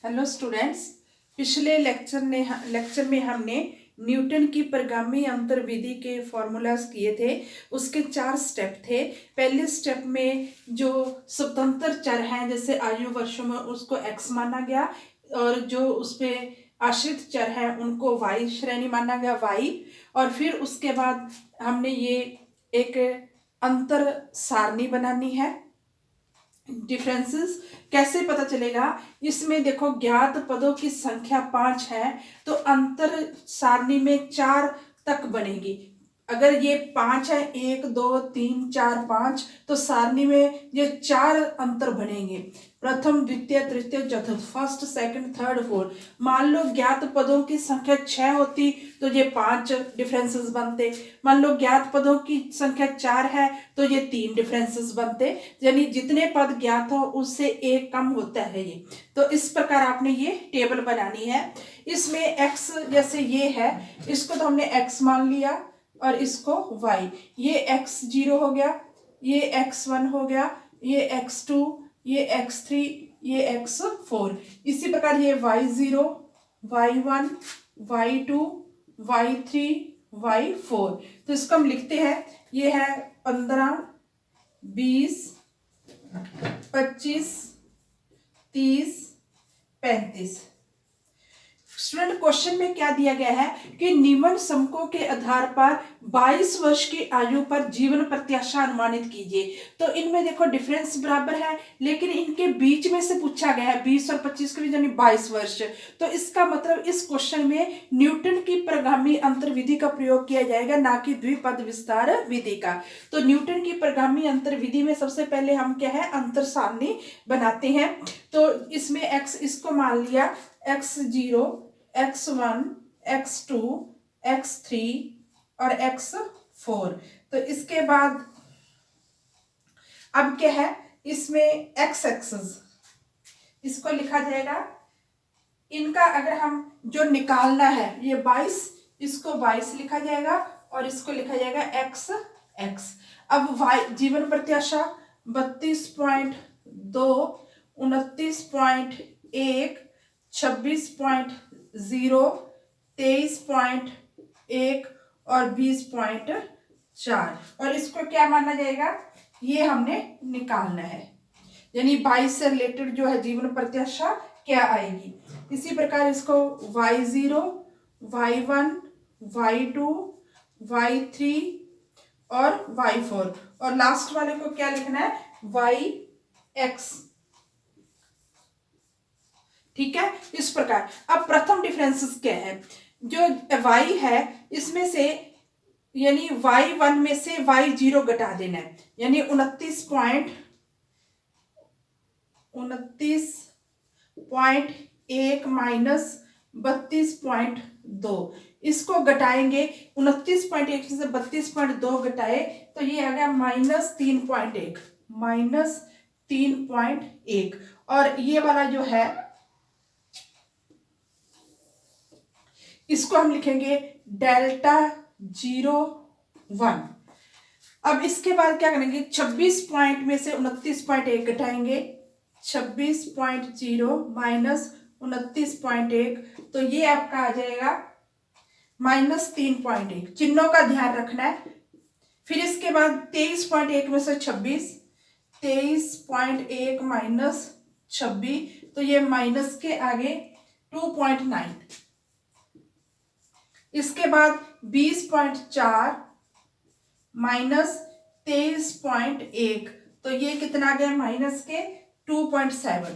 Hello students. पिछले lecture में हमने न्यूटन की परिगामी अंतर विधि के फॉर्मूलाज किए थे। उसके 4 स्टेप थे। पहले स्टेप में जो स्वतंत्र चर हैं जैसे आयु वर्षों में उसको x माना गया और जो उस पे आश्रित चर हैं उनको y श्रेणी माना गया y। और फिर उसके बाद हमने ये एक अंतर सारणी बनानी है। डिफरेंसेस कैसे पता चलेगा? इसमें देखो ज्ञात पदों की संख्या 5 है तो अंतर सारणी में 4 तक बनेगी। अगर ये 5 है 1 2 3 4 5 तो सारणी में ये 4 अंतर बनेंगे। प्रथम द्वितीय तृतीय चतुर्थ, फर्स्ट सेकंड थर्ड फोर्थ। मान लो ज्ञात पदों की संख्या 6 होती तो ये 5 डिफरेंसेस बनते। मान लो ज्ञात पदों की संख्या 4 है तो ये 3 डिफरेंसेस बनते। यानी जितने पद ज्ञात हो उससे एक कम होता है ये। तो इस प्रकार आपने ये टेबल बनानी है। इसमें x जैसे ये है इसको तो हमने x मान लिया और इसको y। ये x0 हो गया, ये x1 हो गया, ये x2, ये x3, ये x4। इसी प्रकार ये y0, y1, y2, y3, y4। तो इसको हम लिखते हैं, ये है 15, 20, 25, 30, 35। स्टूडेंट क्वेश्चन में क्या दिया गया है कि निम्न समकों के आधार पर 22 वर्ष की आयु पर जीवन प्रत्याशा अनुमानित कीजिए। तो इनमें देखो डिफरेंस बराबर है लेकिन इनके बीच में से पूछा गया है 20 और 25 के बीच यानी 22 वर्ष। तो इसका मतलब इस क्वेश्चन में न्यूटन की परिगामी अंतर विधि का प्रयोग किया जाएगा, ना कि द्विपद विस्तार विधि का। तो न्यूटन की परिगामी अंतर विधि में सबसे पहले हम क्या है अंतर सारणी बनाते हैं। तो इसमें x इसको मान लिया x0, x1, x2, x3 और x4। तो इसके बाद अब क्या है इसमें x एक्सिस इसको लिखा जाएगा। इनका अगर हम जो निकालना है ये 22, इसको 22 लिखा जाएगा और इसको लिखा जाएगा x x। अब y जीवन प्रत्याशा 32.2, 29.1, 26.0, 23.1 और 20.4। और इसको क्या माना जाएगा ये हमने निकालना है। यानी 22 से रिलेटेड जो है जीवन प्रत्याशा क्या आएगी। इसी प्रकार इसको y0, y1, y2, y3 और y4 और लास्ट वाले को क्या लिखना है yx। ठीक है, इस प्रकार। अब प्रथम डिफरेंसेस क्या है? जो y है इसमें से यानी y1 में से y0 घटा देना है, यानी 29.1 माइनस 32.2। इसको घटाएंगे 29.1 से 32.2 घटाए तो ये आ गया -3.1, -3.1। और ये वाला जो है इसको हम लिखेंगे डेल्टा 0.1। अब इसके बाद क्या करेंगे 26 पॉइंट में से 29.1 घटाएंगे, 26.0 माइनस 29.1 तो ये आपका आ जाएगा -3.1। चिन्हों का ध्यान रखना है। फिर इसके बाद 23.1 में से 26, 23.1 माइनस 26 तो ये माइनस के आगे 2.9। इसके बाद 20.4 माइनस 23.1 तो ये कितना आ गया माइनस के 2.7।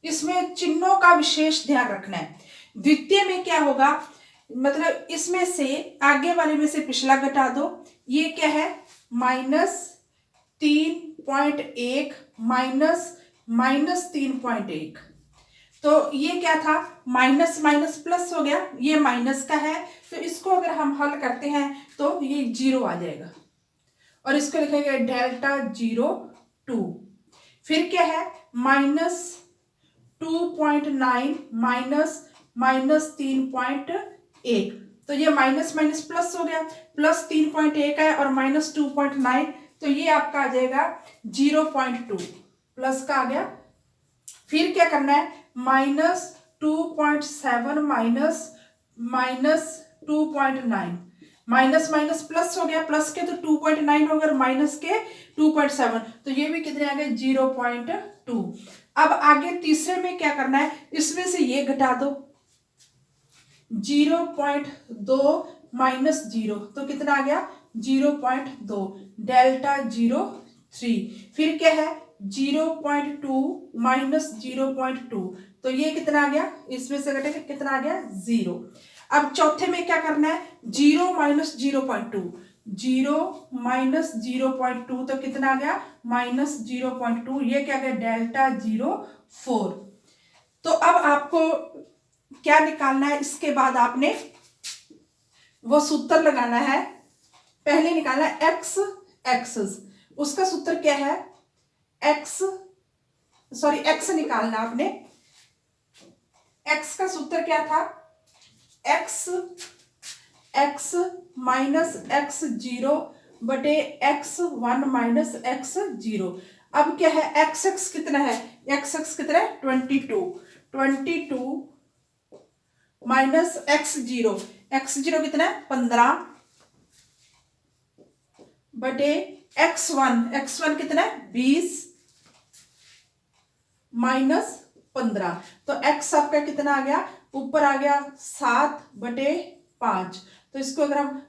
इसमें चिन्हों का विशेष ध्यान रखना है। द्वितीय में क्या होगा, मतलब इसमें से आगे वाले में से पिछला घटा दो। ये क्या है -3.1 माइनस 3.1 तो ये क्या था माइनस माइनस प्लस हो गया, ये माइनस का है तो इसको अगर हम हल करते हैं तो ये 0 आ जाएगा और इसको लिखेंगे डेल्टा 0.2। फिर क्या है -2.9 माइनस 3.1 तो ये माइनस माइनस प्लस हो गया, प्लस 3.1 है और -2.9 तो ये आपका आ जाएगा 0.2 प्लस का आ गया। फिर क्या करना है -2.7 माइनस 2.9, माइनस माइनस प्लस हो गया, प्लस के तो 2.9 होगा और माइनस के 2.7, तो ये भी कितने आ गए 0.2। अब आगे तीसरे में क्या करना है, इसमें से ये घटा दो, 0.2 माइनस 0 तो कितना आ गया 0.2, डेल्टा 0.3। फिर क्या है 0.2 माइनस 0.2, तो ये कितना आ गया, इसमें से घटेगा कितना आ गया 0। अब चौथे में क्या करना है, 0 माइनस 0.2, 0 माइनस 0.2 तो कितना आ गया -0.2, ये क्या गया डेल्टा 0.4। तो अब आपको क्या निकालना है, इसके बाद आपने वो सूत्र लगाना है। पहले निकालना है एक्स एक्सेस, उसका सूत्र क्या है, एक्स निकालना आपने। एक्स का सूत्र क्या था, एक्स माइनस एक्स 0 बटे x1 माइनस x0। अब क्या है x कितना है, x कितना है 22 माइनस x0 कितना है 15 बटे x1 कितना है 20 माइनस 15, तो x आपका कितना आ गया, ऊपर आ गया 7 बटे 5। तो इसको अगर हम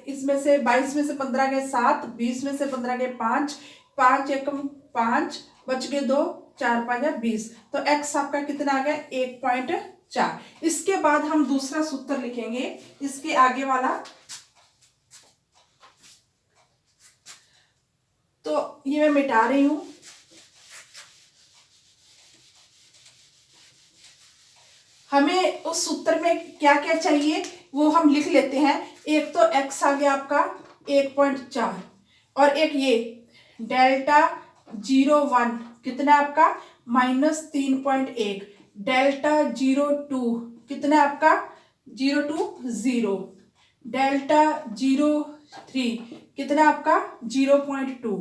इसमें से 22 में से 15 गए 7, 20 में से 15 गए 5, 5 एकम 5 बच गए 2, 4 5 20, तो x आपका कितना आ गया 1.4। इसके बाद हम दूसरा सूत्र लिखेंगे, इसके आगे वाला, तो ये मैं मिटा रही हूं। हमें उस सूत्र में क्या क्या चाहिए वो हम लिख लेते हैं। एक तो x आ गया आपका 1.4, और एक ये डेल्टा 0.1 कितना आपका -3.1, डेल्टा 0.2 कितना आपका 0.2, डेल्टा 0.3 कितना आपका 0.2,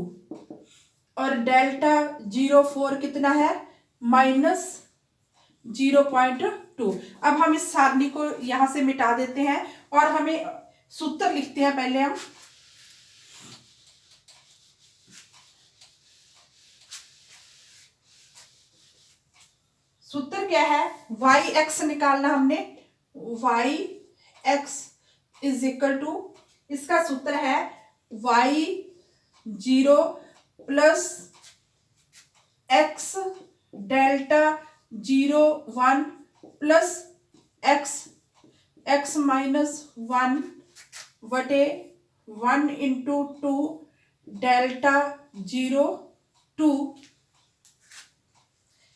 और डेल्टा 0.4 कितना है -0.2। अब हम इस सारणी को यहां से मिटा देते हैं और हमें सूत्र लिखते हैं। पहले हम सूत्र क्या है, वाई एक्स निकालना हमने, Y X is equal to, इसका सूत्र है y0 plus X delta 0.1 plus X minus 1 बटे 1 इंटू 2 डेल्टा 0.2।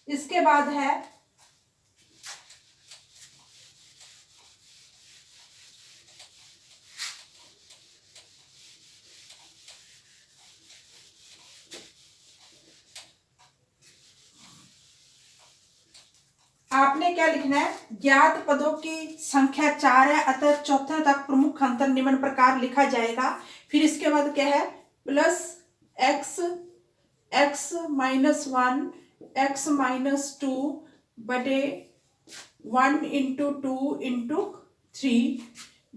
इसके बाद है आपने क्या लिखना है, ज्ञात पदों की संख्या 4 है, अतः चौथे तक प्रमुख अंतर निम्न प्रकार लिखा जाएगा। फिर इसके बाद क्या है, plus X minus 1 x minus 2 बटे 1 into 2 into 3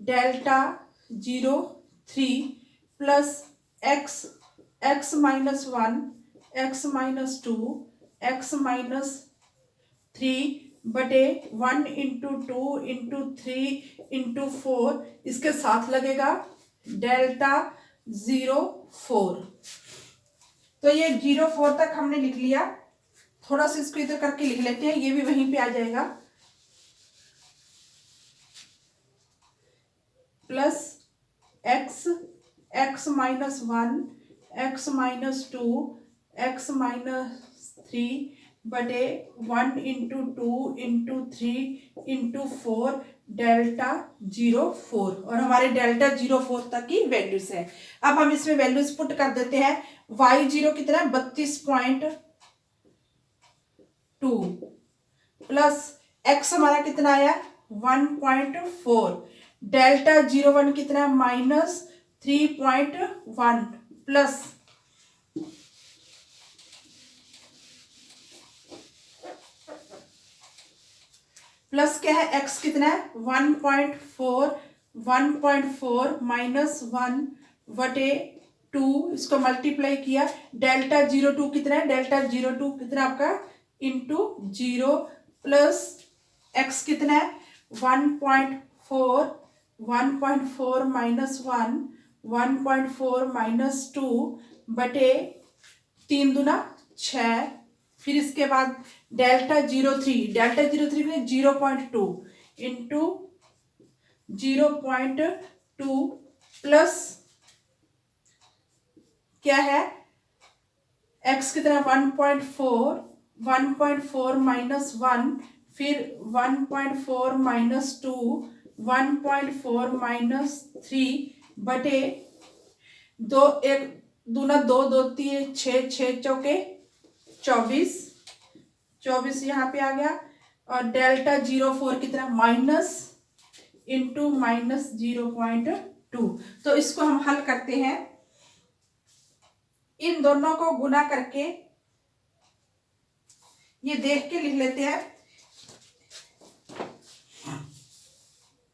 delta 0.3 plus X minus 1 x minus 2 x minus 3 बटे 1 इंटू 2 इंटू 3 इंटू 4, इसके साथ लगेगा डेल्टा 0.4। तो ये 0.4 तक हमने लिख लिया। थोड़ा सा इसको इधर करके लिख लेते हैं, ये भी वहीं पे आ जाएगा, plus X minus 1 x minus 2 x minus 3 बटे 1 इंटू 2 इंटू 3 इंटू 4 डेल्टा 0.4, और हमारे डेल्टा 0.4 तक की वैल्यूज है। अब हम इसमें वैल्यूज पुट कर देते हैं। y0 कितना है 32.2 प्लस x हमारा कितना आया 1.4, डेल्टा 0.1 कितना -3.1 प्लस प्लस क्या है, x कितना है 1.4, 1.4 माइनस 1/2, इसको मल्टीप्लाई किया, डेल्टा 02 कितना है, डेल्टा 02 कितना आपका इंटू 0 प्लस x कितना है 1.4, 1.4 माइनस 1, 1.4 माइनस 2 बटे 3 दूना 6। फिर इसके बाद डेल्टा 03, डेल्टा 03 में 0.2 इंटू 0.2 प्लस क्या है x कितना 1.4, 1.4 माइनस 1, फिर 1.4 माइनस 2, 1.4 माइनस 3 बटे 2, 1 दूना 2, 2 3 6, 6 चौके 24, 24 यहाँ पे आ गया। और डेल्टा 04 कितना माइनस इंटू माइनस 0.2। तो इसको हम हल करते हैं, इन दोनों को गुना करके ये देख के लिख लेते हैं।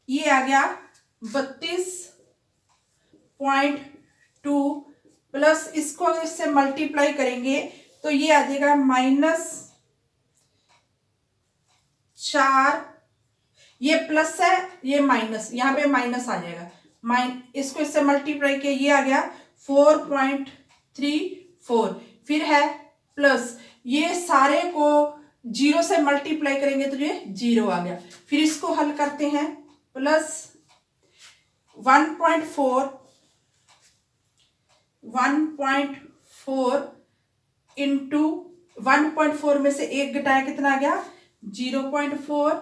ये आ गया 32.2 प्लस इसको अगर इससे मल्टीप्लाई करेंगे तो ये आ जाएगा -4, ये प्लस है ये माइनस, यहाँ पे माइनस आ जाएगा, इसको इससे मल्टीप्लाई किया, ये आ गया 4.34, फिर है प्लस, ये सारे को 0 से मल्टीप्लाई करेंगे तो ये 0 आ गया। फिर इसको हल करते हैं, प्लस 1.4 इंटू 1.4 में से 1 घटाया कितना आ गया 0.4,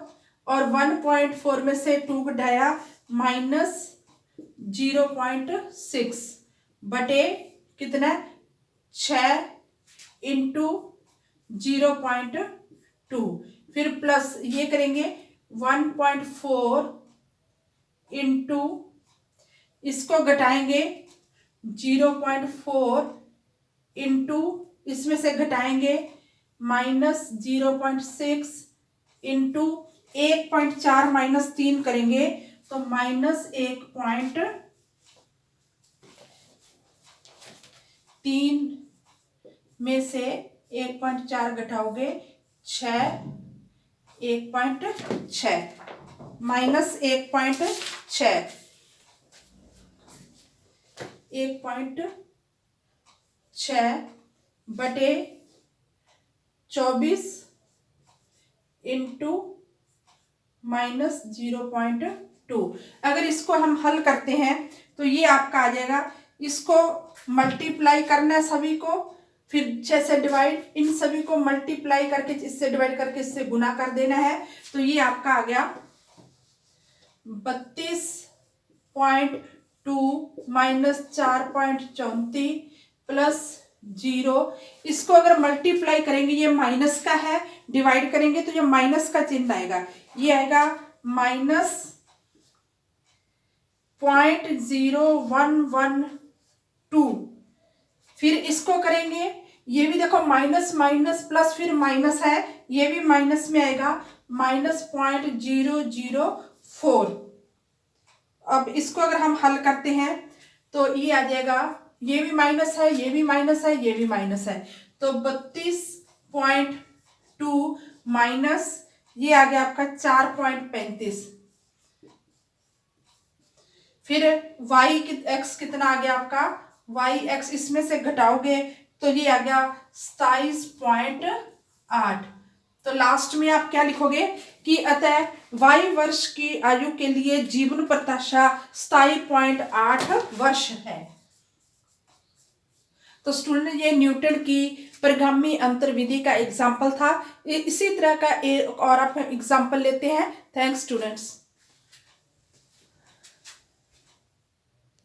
और 1.4 में से 2 घटाया -0.6 बटे कितना 6 इंटू 0.2, फिर प्लस ये करेंगे 1.4 इंटू इसको घटाएंगे 0.4 इंटू इसमें से घटाएंगे -0.6 इंटू 1.4 माइनस 3 करेंगे तो -1.3 में से 1.4 घटाओगे 6, 1.6 -1.6, 1.6 बटे 24 इंटू -0.2। अगर इसको हम हल करते हैं तो ये आपका आ जाएगा, इसको मल्टीप्लाई करना है सभी को, फिर 6 से डिवाइड, इन सभी को मल्टीप्लाई करके इससे डिवाइड करके इससे गुना कर देना है। तो ये आपका आ गया 32.2 माइनस 4.34 प्लस 0, इसको अगर मल्टीप्लाई करेंगे ये माइनस का है, डिवाइड करेंगे तो ये माइनस का चिन्ह आएगा, ये आएगा -0.0112। फिर इसको करेंगे, ये भी देखो माइनस माइनस प्लस फिर माइनस है, ये भी माइनस में आएगा -0.004। अब इसको अगर हम हल करते हैं तो ये आ जाएगा, ये भी माइनस है, ये भी माइनस है, ये भी माइनस है, तो 32.2 माइनस ये आ गया आपका 4.35। फिर y x कितना आ गया आपका, y x इसमें से घटाओगे तो ये आ गया 27.8। तो लास्ट में आप क्या लिखोगे कि अतः y वर्ष की आयु के लिए जीवन प्रत्याशा 27.8 वर्ष है। तो स्टूडेंट ये न्यूटन की परिगामी अंतर विधि का एग्जाम्पल था। इसी तरह का एक और आप एग्जाम्पल लेते हैं। Thanks students.